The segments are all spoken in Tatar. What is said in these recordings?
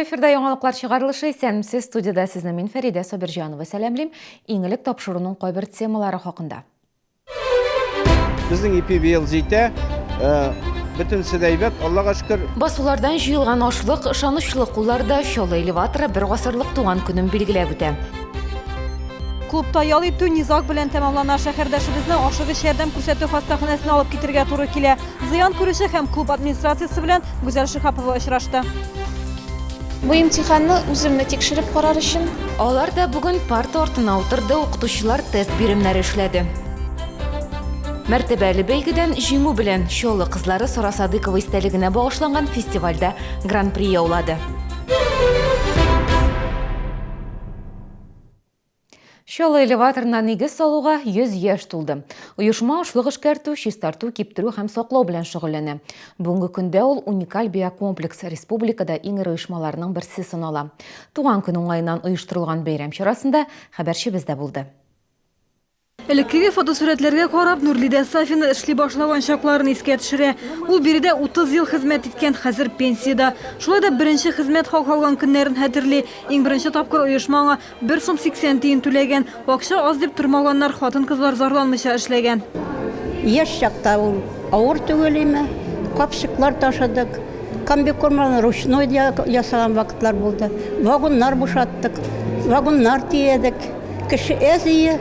эфирда яңалыклар чыгарылышы исәнмсез студияда сезне мин Фәрида Собирҗанова сәламлим. Иңелек тапшыруның кайбер темалары хакында. Безнең ипи быел җитә, бөтен сәйбәт, Аллага шөкер. Басулардан җыелган ашлык, ышанычлы кулларда Чаллы элеваторы бер гасырлык туган көнен билгеләп үтә. Клубта ял итү низак белән тәмамлана. Шәһәрдәшебезне ашыгыч ярдәм күрсәтү хастаханәсенә алып китергә туры килә. Зыян күрүче һәм клуб администрациясе белән Гүзәл Шихапова очрашты. Бу имтиханны үземне тикшереп карар өчен. Алар да бүген парта артына утырды, укытучылар тест биремнәре эшләде. Мәртәбәле бәйгедән җиңү белән Чаллы кызлары Сара Садыкова истәлегенә багышланган фестивальдә гран-при яулады. Чаллы элеваторына нигез салуга 100 яшь тулды. Оешма ашлык эшкәртү, чистарту, киптерү һәм саклау белән шөгыльләнә. Бүгенге көндә ул уникаль биокомплекс республикада иң ире оешмаларның берсе санала. Туган көн уңаеннан оештырылган бәйрәм чарасында хәбәрчебез дә булды. Элеккеге фотосурәтләргә карап, Нурлидә Сафина эшли башлаган чакларын искә төшерә. Ул биредә 30 ел хезмәт иткән, хәзер пенсиядә. Шулай да беренче хезмәт хак алган көннәрен хәтерли. Иң беренче тапкыр оешмага 1 сум 80 тиен түләгән. Акча аз дип тормаганнар, хатын-кызлар зарланмыйча эшләгән. Яшь чакта ул авыр түгел име, капчыклар ташыдык, комбикорманы ручной ясаган вакытлар булды. Вагоннар бушаттык, вагоннар тиедек, кеше әзие.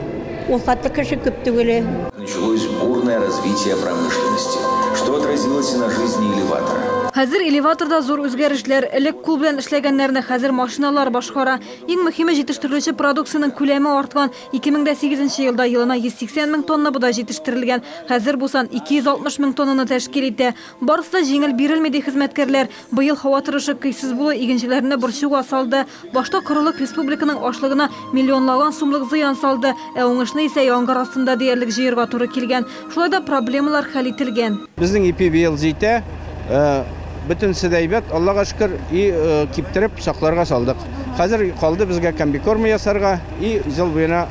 Началось бурное развитие промышленности, что отразилось и на жизни элеватора. Хәзер элеваторда зур үзгәрешләр, элек кул белән эшләгәннәрне хәзер машиналар башкара. Иң мөһиме җитештерелүче продукцияның күләме арткан. 2008 елда елына 180 мең тонна бодай җитештерелгән. Хәзер бу сан 260 мең тоннаны тәшкил итә. Барысы да җиңел бирелми ди хезмәткәрләр. Быел һава торышы көйсез булу игенчеләрне борчуга салды. Башта корылык республиканың ашлыгына миллионлаган сумлык зыян салды. Ә уңышны исә яңгыр астында диярлек җыерга туры килгән. Шулай да проблемалар хәл ителгән. Безнең ипи быел җитә, бөтен сәйбәт, Аллага шөкер, киптереп сакларга салдык. Хәзер калды безгә комбикорм ясарга, ел буена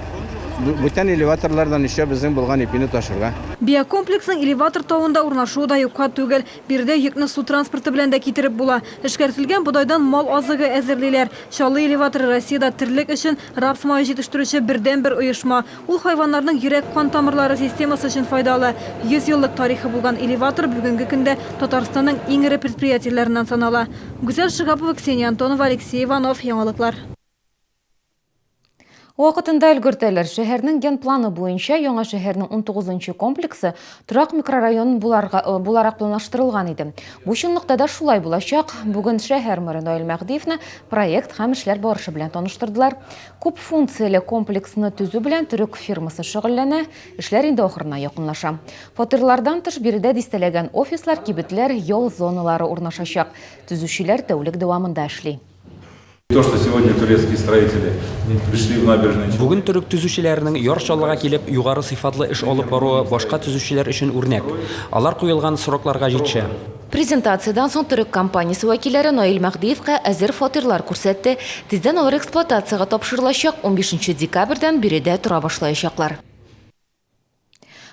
бүтән элеваторлардан ишә безнең булган ипине ташырга. Биокомплексның элеватор тавында урнашуы да юкка түгел. Бирдә йөкне су транспорты белән дә китереп була. Эшкәртелгән бодайдан мал азыгы әзерлиләр. Чаллы элеваторы Россиядә терлек өчен рапс мае җитештерүче бердән-бер оешма. Ул хайваннарның йөрәк-кан тамырлары системасы өчен файдалы. 100 еллык тарихы булган элеватор бүгенге көндә Татарстанның иң ире предприятиеләреннән санала. Гүзәл Шихапова, Ксения Антонова, Алексей Иванов, яңалыклар. Вакытында өлгертәләр. Шәһәрнең ген планы буенча яңа шәһәрнең 19-нчы комплексы торак микрорайон буларак планлаштырылган иде. Бу чынлыкта да шулай булачак. Бүген шәһәр мэры Наил Мәгдиевне проект һәм эшләр барышы белән таныштырдылар. Күп функцияле комплексны төзү белән төрек фирмасы шөгыльләнә. Эшләр инде ахырына якынлаша. Фатирлардан тыш биредә дистәләгән офислар, кибетләр, ял зоналары урнашачак. Төзүчеләр тәүлек дәвамында эшли. То, что сегодня турецкие строители пришли в набережную. Бүген төрек төзүчеләренең яр Чаллыга килеп югары сыйфатлы эш алып баруы башка төзүчеләр өчен үрнәк. Алар куелган срокларга җитешә. Презентациядан соң төрек компаниясе вәкилләре Наил Мәгдиевкә әзер фатирлар күрсәтте. Тиздән алар эксплуатациягә тапшырылачак, 15 декабрьдән биредә тора башлаячаклар.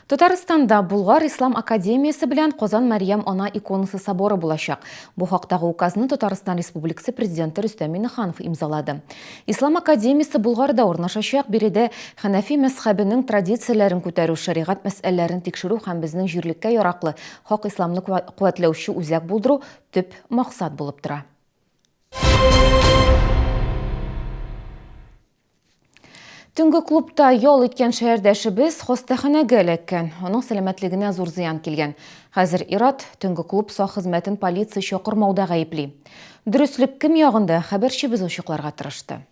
Татарстанда Булгар Ислам академиясе белән Казан Мәрьям ана иконасы соборы булачак. Бу хактагы указны Татарстан Республикасы президенты Рөстәм Миңнеханов имзалады. Ислам академиясе Булгарда урнашачак, биредә Хәнәфи мәзһәбенең традицияләрен күтәрү, шәригать мәсьәләләрен тикшерү һәм безнең җирлеккә яраклы хак исламны куәтләүче үзәк булдыру төп максат булып тора. Төнге клубта ял иткән шәһәрдәшебез хастаханәгә эләккән. Аның сәламәтлегенә зур зыян килгән. Хәзер ир-ат төнге клуб сак хезмәтен полиция чакырмауда гаепли. Дөрестлек кем ягында, хәбәрчебез ачыкларга тырышты.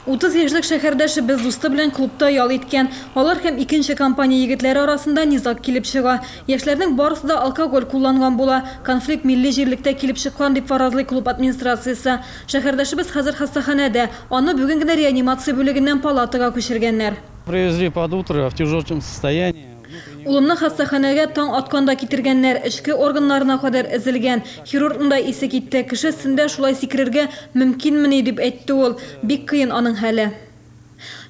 30 яшьлек шәһәрдәшебез дусты белән клубта ял иткән. Алар һәм икенче компания егетләре арасында низак килеп чыга. Яшьләрнең барысы да алкоголь кулланган була. Конфликт милли җирлектә килеп чыккан дип фаразлый клуб администрациясе. Шәһәрдәшебез хәзер хастаханәдә. Аны бүген генә реанимация бүлегеннән палатага күчергәннәр. Привезли под утро в тяжелом состоянии. Улымны хастаханәгә таң атканда китергәннәр, эчке органнарына кадәр эзелгән. Хирургның да исе китте. Кеше сендә шулай сикерергә мөмкинмени дип әйтте ул. Бик кыен аның хәле.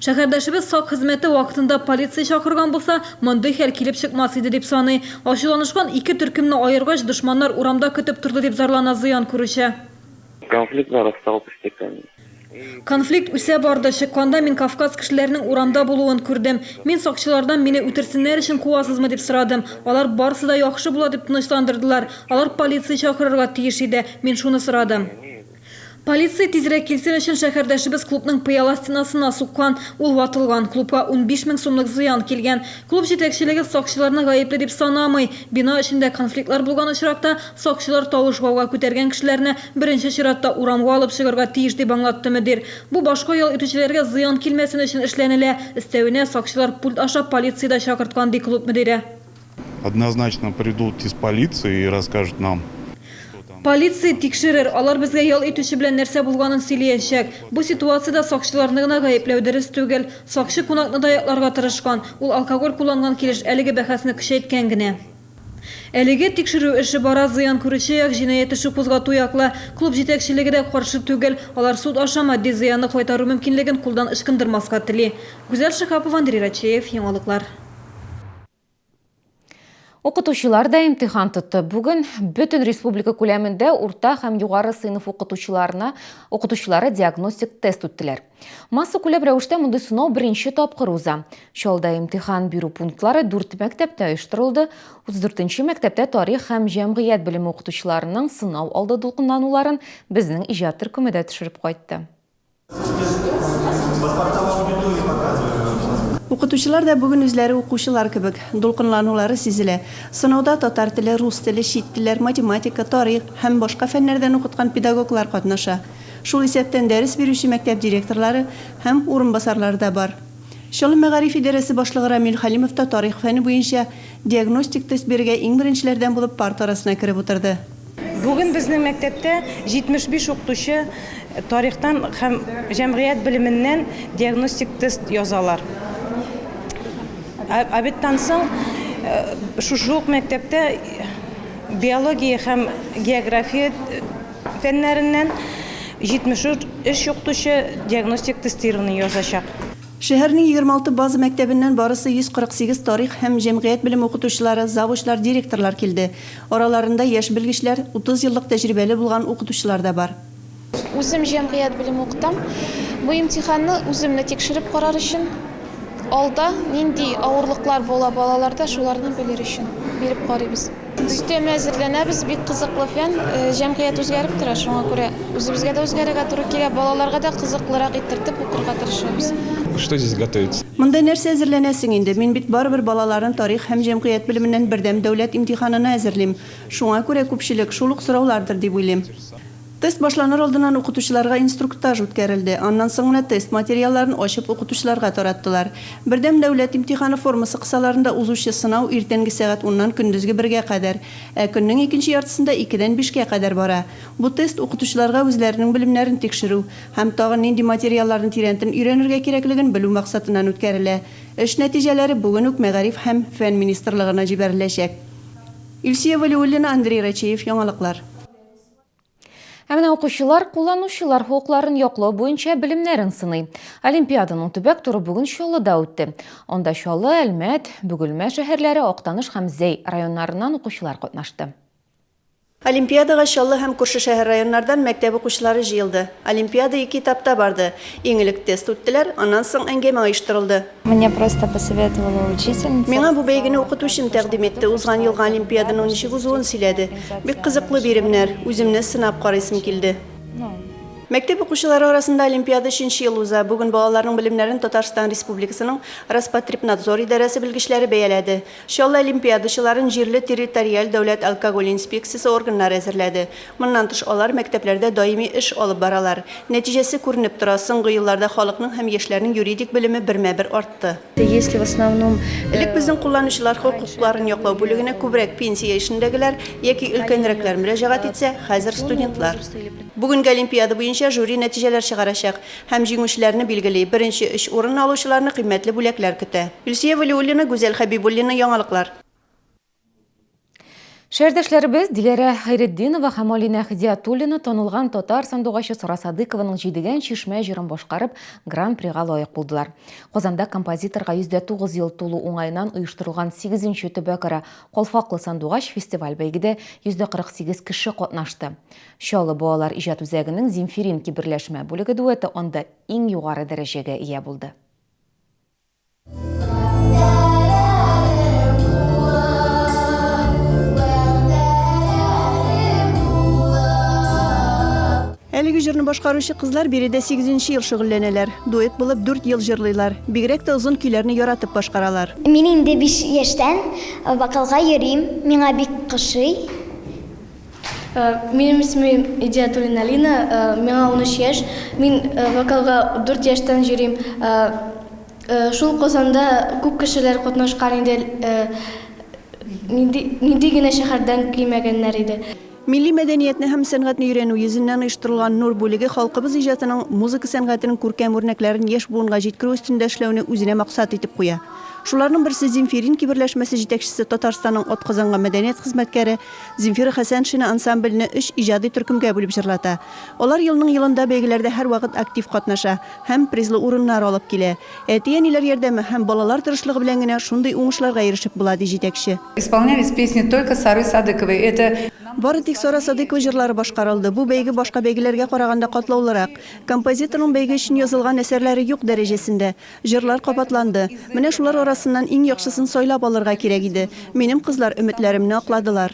Шәһәрдәшебез сак хезмәте вакытында полиция чакырган булса, мондый хәл килеп чыкмас иде дип саный. Ачуланышкан ике төркемне аергач, дошманнар урамда көтеп торды дип зарлана зыян күрүче. конфликт нарастал постепенно. Конфликт үсә барды. Чыкканда мин Кавказ кешеләренең урамда булуын күрдем. Мин сакчылардан мине үтерсеннәр өчен куасызмы дип сорадым. Алар барысы да яхшы була дип тынычландырдылар. Алар полиция чакырырга тиеш иде. Мин шуны сорадым. Полиция тизрәк килсен өчен шәһәрдәшебез клубның пыяла стенасына суккан, ул ватылган. Клубка 15 мең сумлык зыян килгән. Клуб җитәкчелеге сакчыларны гаепле дип санамый. Бина эчендә конфликтлар булган очракта сакчылар тавыш гауга күтәргән кешеләрне беренче чиратта урамга алып чыгарга тиеш дип аңлатты мөдир. Бу башка ял итүчеләргә зыян килмәсен өчен эшләнелә. Өстәвенә сакчылар пульт аша полициядә чакырткан ди клуб мөдире. Однозначно придут из полиции и расскажут нам. Полиция тикшерер, алар безгә ял итүче белән нәрсә булганын сөйләячәк. Бу ситуациядә сакчыларны гына гаепләү дөрес түгел. Сакчы кунакны да якларга тырышкан. Ул алкоголь кулланган килеш әлеге бәхәсне көчәйткән генә. Әлеге тикшерү эше бара, зыян күрүче як җинаять эше кузгату яклы. Клуб җитәкчелеге дә каршы түгел. Алар суд аша матди зыянны кайтару мөмкинлеген кулдан ычкындырмаска тели. Гүзәл Шихапова, Андрей Рачеев, яңалыклар. Укытучылар да имтихан тотты. Бүген бөтен республика күләмендә урта һәм югары сыйныф укытучылары диагностик тест үттеләр. Масса күләм рәвештә мондый сынау беренче тапкыр уза. Шалда имтихан бирү пунктлары 4 мәктәптә оештырылды. 34-нче мәктәптә тарих һәм җәмгыять белеме укытучыларының сынау алды дулкынлануларын безнең иҗат төркемендә төшереп кайтты. Укытучылар да бүген үзләре укучылар кебек дулкынланулары сизелә. Сынауда татар теле, рус теле, чит телләр, математика, тарих һәм башка фәннәрдән укыткан педагоглар катнаша. Шул исәптән дәрес бирүче мәктәп директорлары һәм урынбасарлары да бар. Шул мәгариф идарәсе башлыгы Рамил Халимов та тарих фәне буенча диагностик тест бирергә иң беренчеләрдән булып парт арасына кереп утырды. Бүген безнең мәктәптә 75 укытучы тарихтан һәм җәмгыять белеменнән диагностик тест язалар. Абиттан соң шушы ук мәктәптә биология һәм география фәннәреннән 73 укытучы диагностик тестирование язачак. Шәһәрнең 26 база мәктәбеннән барысы 148 тарих һәм җәмгыять белем укытучылары, завучлар, директорлар килде. Араларында яшь белгечләр, 30 еллык тәҗрибәле булган укытучылар да бар. Үзем җәмгыять белем укытам. Бу имтиханны үземне тикшереп карар өчен алда нинди авырлыклар була балаларда, шуларны белер өчен биреп карыйбыз. Өстәмә әзерләнәбез, бик кызыклы фән, җәмгыять үзгәреп тора, шуңа күрә үзебезгә дә үзгәрергә туры килә, балаларга да кызыклырак иттереп укырга тырышабыз. Что здесь готовится? Монда нәрсә әзерләнәсең инде? Мин бит барыбер балаларын тарих һәм җәмгыять белеменнән бердәм дәүләт имтиханына әзерлим. Шуңа күрә күпчелек шул ук сораулардыр дип уйлыйм. Тест башланыр алдыннан укытучыларга инструктаж үткәрелде. Аннан соң гына тест материалларын ачып укытучыларга тараттылар. Бердәм дәүләт имтиханы формасы кысаларында узучы сынау иртәнге сәгать 10-нан көндезге 1-гә кадәр, көннең икенче яртысында 2-дән 5-кә кадәр бара. Бу тест укытучыларга үзләренең белемнәрен тикшерү һәм тагын нинди материалларны тирәнтен өйрәнергә кирәклеген белү максатыннан үткәрелә. Эш нәтиҗәләре бүген үк Мәгариф һәм фән министрлыгына җибәреләчәк. Илсия Валиуллина, Андрей Рачеев, яңалыклар. Әмінә укучылар, кулланучылар хукукларын яклау буенча белемнәрен сыный. Олимпиаданың төбәк туры бүген Чаллыда үтте. Онда Чаллы, Әлмәт, Бөгелмә шәһәрләре, Актаныш һәм Зәй районнарыннан укучылар катнашты. Олимпиадага Чаллы һәм күрше шәһәр районнардан мәктәп укучылары җыелды. Олимпиада 2 этапта барды. Иң элек тест үттеләр, аннан соң әңгәмә оештырылды. Мне просто посоветовала учительница. Миңа бу бәйгене укытучым тәкъдим итте. Узган елга Олимпиаданың ничек узуын сөйләде. Бик кызыклы биремнәр, үземне сынап карыйсым килде. Мәктәп укучылары арасында Олимпиада 3нче ел уза. Бүген балаларның белемнәрен Татарстан Республикасының Роспотребнадзор идарәсе белгечләре бәяләде. Чаллы олимпиадачыларын җирле территориаль дәүләт алкоголь инспекциясе органнары әзерләде. Моннан тыш алар мәктәпләрдә даими эш алып баралар. Нәтиҗәсе күренеп тора. Соңгы елларда халыкның һәм яшьләрнең юридик белеме бермә-бер артты. Если в основном элек безнең кулланучылар хокукларын яклау бүлегенә күбрәк пенсия эшендәгеләр яки өлкәнрәкләр мөрәҗәгать итсә, хәзер студентлар. Бүгенге олимпиада буенча жюри нәтиҗәләр чыгарачак һәм җиңүчеләрне билгели. Беренче 3 урын алучыларны кыйммәтле бүләкләр көтә. Илсия Валиуллина, Гүзәл Хәбибуллина, яңалыклар. Шәрдәшләребез Диләрә Хайретдинова һәм Алина Хидиятуллина танылган татар сандугачы Сара Садыкованың җидегән чишмә җырын башкарып гран-прига лаек булдылар. Казанда композиторга 109 ел тулу уңайыннан оештырылган 8-нче төбәкара Калфаклы сандугач фестиваль бәйгедә 148 кеше катнашты. Шалы балалар иҗат үзәгенең Земфиринки берләшмә бүлеге дуэты анда иң югары дәрәҗәгә ия булды. Әлеге җырны башкаручы кызлар биредә 8-нче ел шөгыльләнәләр. Дуэт булып 4 ел җырлыйлар. Бигрәк тә узын көйләрне яратып башкаралар. Мин инде 5 яшьтән вокалга йөрим. Миңа бик кышый. Минем исемем Хидиятуллина Алина, миңа 13 яшь. Мин вокалга 4 яшьтән йөрим. Шул Казанда күп кешеләр катнашкан иде. Нинди генә шәһәрдән килмәгәннәр иде. Милли мәдәниятне һәм сәнгатьне өйрәнү йөзеннән оештырылган Нур бүлеге халкыбыз иҗатының музыка сәнгатенең күркәм үрнәкләрен яшь буынга җиткерү өстендә эшләүне үзенә максат итеп куя. Шуларның берсе Земфиринки берләшмәсе җитәкчесе Татарстанның атказанган мәдәният хезмәткәре Земфира Хәсәншина ансамблене 3 иҗади төркемгә бүлеп җырлата. Алар елның елында бәйгеләрдә һәрвакыт актив катнаша һәм призлы урыннар алып килә. Әти-әниләр ярдәме һәм балалар тырышлыгы белән генә шундый уңышларга ирешеп була ди җитәкче. Исполнялись песни только Сары Садыковой. Это Бары тик Сара Садыкова җырлары башкарылды. Бу бәйге башка бәйгеләргә караганда катлаулырак. Композиторның бәйге өчен язылган әсәрләре юк дәрәҗәсендә. Җырлар кабатланды. Менә шулар арасыннан иң яхшысын сайлап алырга кирәк иде. Минем кызлар өметләремне акладылар.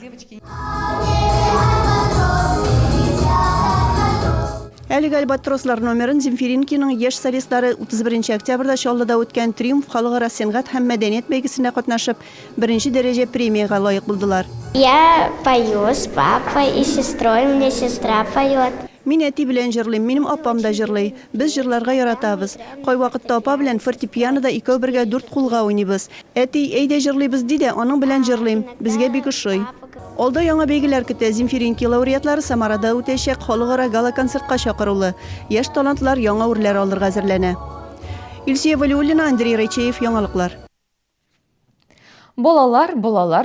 Әлеге Альбатрослар номерын Земфиринкиның яшь солистлары 31 октябрьдә Чаллыда үткән Триумф халыкара сәнгать һәм мәдәният бәйгесендә катнашып, 1-нче дәрәҗә премияга лаек булдылар. Я пою с папой и сестрой, у меня сестра поет. Мин әти белән җырлыйм, минем апам да җырлый. Без җырларга яратабыз. Кайвакытта апа белән фортепианода икәү бергә 4 кулга уйныйбыз. Әти, әйдә җырлыйбыз ди дә, аның белән җырлыйм. Безгә бик ошый. Алда яңа бәйгеләр көтә. Земфиринки лауреатлары Самарада үтәчәк халыкара гала-концертка чакырылды. Яшь талантлар яңа үрләр алырга әзерләнә. Илсия Валиуллина, Андрей Райчеев, яңалыклар. Балалар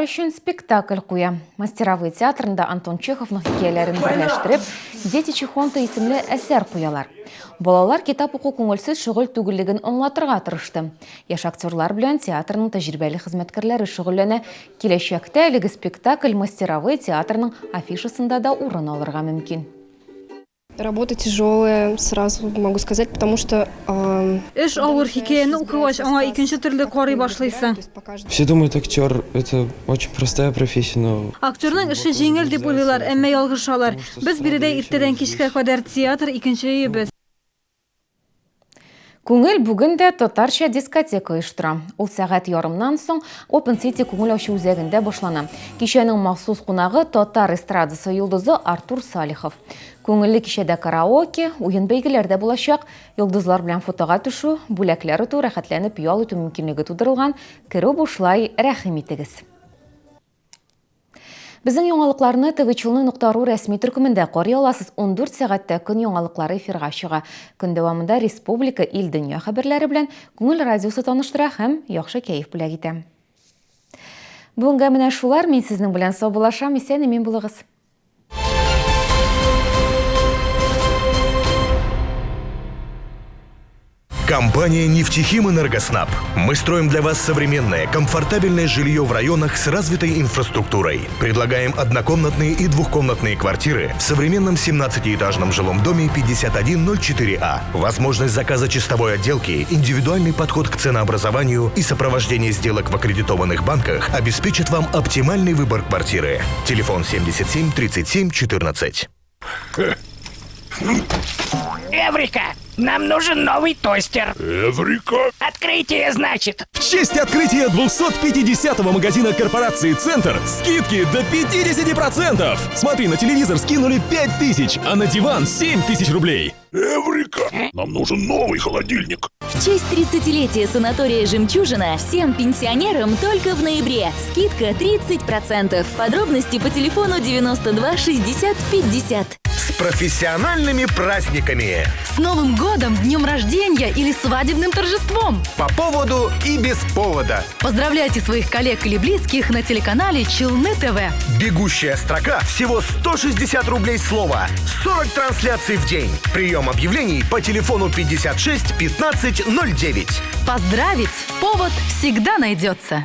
өчен спектакль куя. Мастеровой театрында Антон Чеховның хикәяләрен берләштереп, Дети Чихонта исемле әсәр куялар. Балалар китап уку күңелсез шөгыль түгеллеген аңлатырга тырышты. Яшь актерлар белән театрның тәҗрибәле хезмәткәрләре шөгыльләнә. Киләчәктә әлеге спектакль Мастеровой театрның афишасында да урын алырга мөмкин. Работа тяжелая, сразу могу сказать, потому что... Эш авыр хикәяне укыгач, аңа икенче төрле карый башлыйсың. Все думают, актер – это очень простая профессия, но... Актерның эше җиңел дип уйлыйлар, әмма ялгышалар. Без биредә иртәдән кичкә кадәр театр икенче өебез. Күңел бүген дә татарча дискотека оештыра. Ул сәгать ярымнан соң Open City күңел ачу үзәгендә башлана. Кичәнең махсус кунагы татар эстрадасы йолдызы Артур Салихов. Күңелле кичәдә караоке, уен бәйгеләрдә булачак, йолдызлар белән фотога төшү, бүләкләр үтү, рәхәтләнеп ял итү мөмкинлеге тудырылган. Керү бушлай рәхим итегез. Безнең яңалыкларны tvchilny.ru рәсми төркемендә карый аласыз. 14 сәгатьтә көн яңалыклары эфирга чыга. Көн дәвамында республика, ил, дөнья хәбәрләре белән күңел радиосы таныштыра һәм яхшы кәеф бүләк итә. Бүгенгә менә шулар, мин сезнең белән саубуллашам, исән-имин булыгыз. Компания «Нефтехим Энергоснаб». Мы строим для вас современное, комфортабельное жилье в районах с развитой инфраструктурой. Предлагаем однокомнатные и двухкомнатные квартиры в современном 17-этажном жилом доме 5104А. Возможность заказа чистовой отделки, индивидуальный подход к ценообразованию и сопровождение сделок в аккредитованных банках обеспечат вам оптимальный выбор квартиры. Телефон 77 37 14. Эврика! Нам нужен новый тостер. Эврика? Открытие, значит. В честь открытия 250-го магазина корпорации «Центр» скидки до 50%. Смотри, на телевизор скинули 5000, а на диван 7000 рублей. Эврика! Нам нужен новый холодильник. В честь 30-летия санатория «Жемчужина» всем пенсионерам только в ноябре. Скидка 30%. Подробности по телефону 92 60 50. С профессиональными праздниками. С Новым годом, днем рождения или свадебным торжеством. По поводу и без повода. Поздравляйте своих коллег или близких на телеканале Челны ТВ. Бегущая строка всего 160 рублей слово. 40 трансляций в день. Прием объявлений по телефону 56 15 09. Поздравить повод всегда найдется.